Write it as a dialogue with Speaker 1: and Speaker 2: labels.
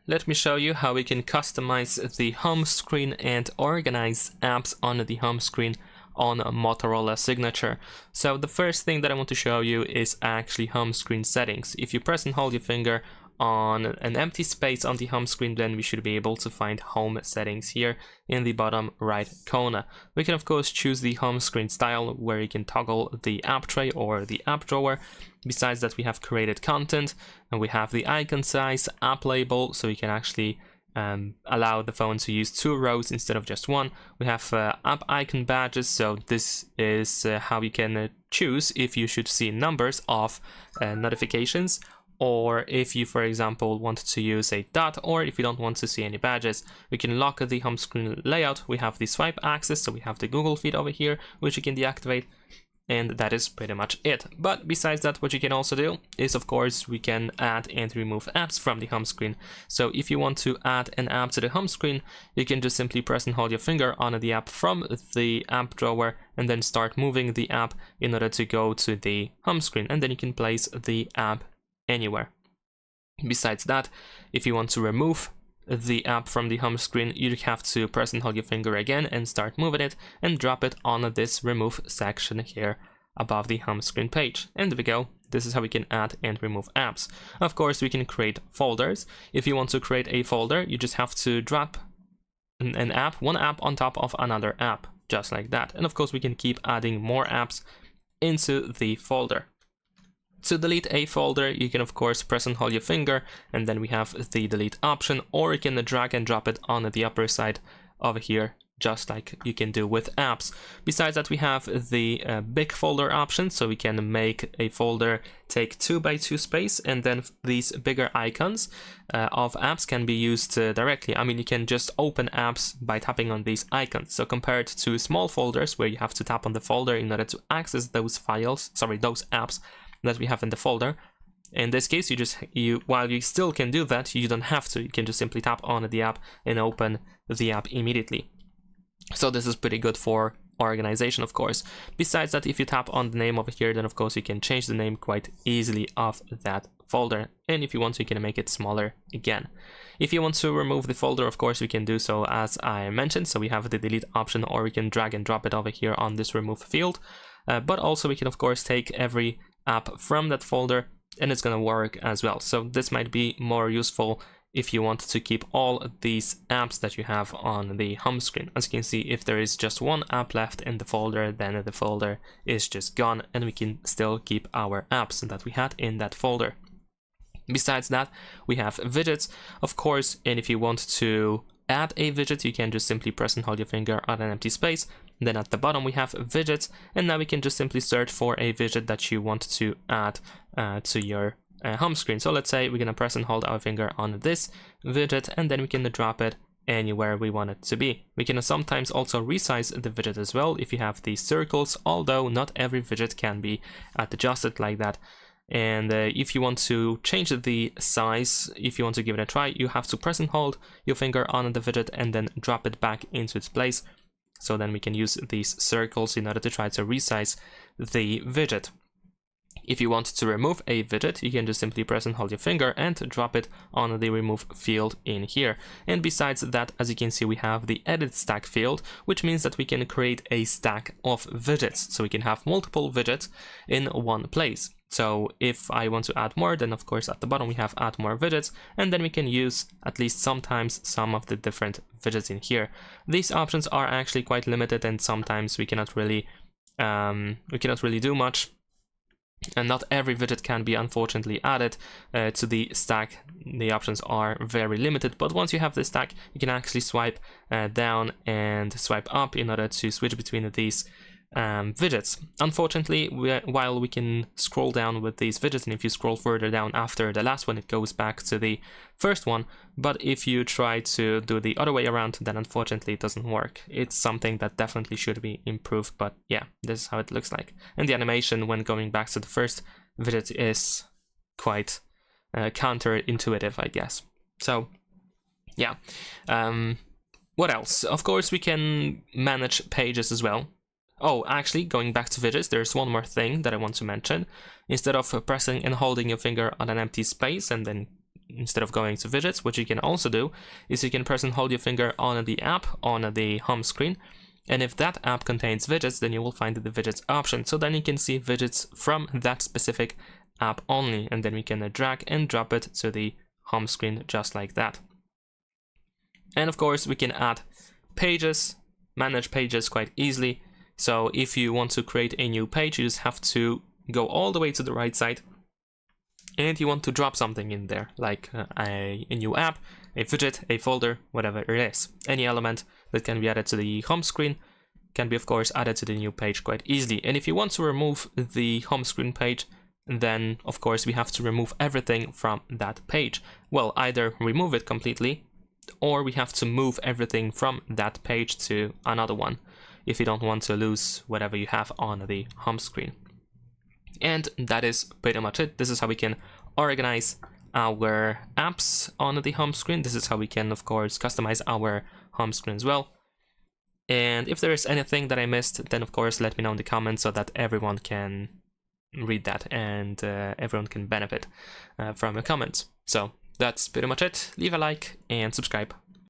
Speaker 1: let me show you how we can customize the home screen and organize apps on the home screen on a Motorola Signature. So the first thing that I want to show you is actually home screen settings. If you press and hold your finger on an empty space on the home screen, then we should be able to find home settings here in the bottom right corner. We can of course choose the home screen style, where you can toggle the app tray or the app drawer. Besides that, we have created content, and we have the icon size, app label, so you can actually allow the phone to use 2 rows instead of just 1. We have app icon badges, so this is how you can choose if you should see numbers of notifications, or if you, for example, want to use a dot, or if you don't want to see any badges. We can lock the home screen layout. We have the swipe access, so we have the Google feed over here, which you can deactivate, and that is pretty much it. But besides that, what you can also do is, of course, we can add and remove apps from the home screen. So if you want to add an app to the home screen, you can just simply press and hold your finger on the app from the app drawer, and then start moving the app in order to go to the home screen, and then you can place the app anywhere. Besides that, if you want to remove the app from the home screen, you have to press and hold your finger again and start moving it and drop it on this remove section here above the home screen page. And there we go. This is how we can add and remove apps. Of course, we can create folders. If you want to create a folder, you just have to drop an app, one app on top of another app, just like that. And of course, we can keep adding more apps into the folder. To delete a folder, you can of course press and hold your finger, and then we have the delete option, or you can drag and drop it on the upper side over here, just like you can do with apps. Besides that, we have the big folder option, so we can make a folder take 2 by 2 space, and then these bigger icons of apps can be used directly. I mean, you can just open apps by tapping on these icons. So compared to small folders where you have to tap on the folder in order to access those files, those apps that we have in the folder. In this case, while you still can do that, you don't have to. You can just simply tap on the app and open the app immediately. So this is pretty good for organization, of course. Besides that, if you tap on the name over here, then of course you can change the name quite easily of that folder. And if you want to, you can make it smaller again. If you want to remove the folder, of course, we can do so as I mentioned. So we have the delete option, or we can drag and drop it over here on this remove field. But also we can of course take every app from that folder, and it's gonna work as well. So this might be more useful if you want to keep all these apps that you have on the home screen. As you can see, if there is just one app left in the folder, then the folder is just gone, and we can still keep our apps that we had in that folder. Besides that, we have widgets, of course, and if you want to add a widget, you can just simply press and hold your finger on an empty space. Then at the bottom we have widgets, and now we can just simply search for a widget that you want to add to your home screen. So let's say we're gonna press and hold our finger on this widget, and then we can drop it anywhere we want it to be. We can sometimes also resize the widget as well if you have these circles, although not every widget can be adjusted like that. And if you want to change the size, if you want to give it a try, you have to press and hold your finger on the widget and then drop it back into its place. So then we can use these circles in order to try to resize the widget. If you want to remove a widget, you can just simply press and hold your finger and drop it on the remove field in here. And besides that, as you can see, we have the edit stack field, which means that we can create a stack of widgets. So we can have multiple widgets in one place. So if I want to add more, then of course at the bottom we have add more widgets, and then we can use at least sometimes some of the different widgets in here. These options are actually quite limited, and sometimes we cannot really do much. And not every widget can be unfortunately added to the stack. The options are very limited, but once you have the stack, you can actually swipe down and swipe up in order to switch between these widgets. Unfortunately, while we can scroll down with these widgets, and if you scroll further down after the last one, it goes back to the first one. But if you try to do the other way around, then unfortunately it doesn't work. It's something that definitely should be improved, but yeah, this is how it looks like. And the animation when going back to the first widget is quite counterintuitive, I guess. So yeah, what else? Of course, we can manage pages as well. Oh, actually, going back to widgets, there's one more thing that I want to mention. Instead of pressing and holding your finger on an empty space and then instead of going to widgets, what you can also do is you can press and hold your finger on the app on the home screen. And if that app contains widgets, then you will find the widgets option. So then you can see widgets from that specific app only. And then we can drag and drop it to the home screen just like that. And of course, we can add pages, manage pages quite easily. So if you want to create a new page, you just have to go all the way to the right side and you want to drop something in there, like a new app, a widget, a folder, whatever it is. Any element that can be added to the home screen can be, of course, added to the new page quite easily. And if you want to remove the home screen page, then, of course, we have to remove everything from that page. Well, either remove it completely, or we have to move everything from that page to another one if you don't want to lose whatever you have on the home screen. And that is pretty much it. This is how we can organize our apps on the home screen. This is how we can, of course, customize our home screen as well. And if there is anything that I missed, then of course let me know in the comments so that everyone can read that and everyone can benefit from your comments. So that's pretty much it. Leave a like and subscribe.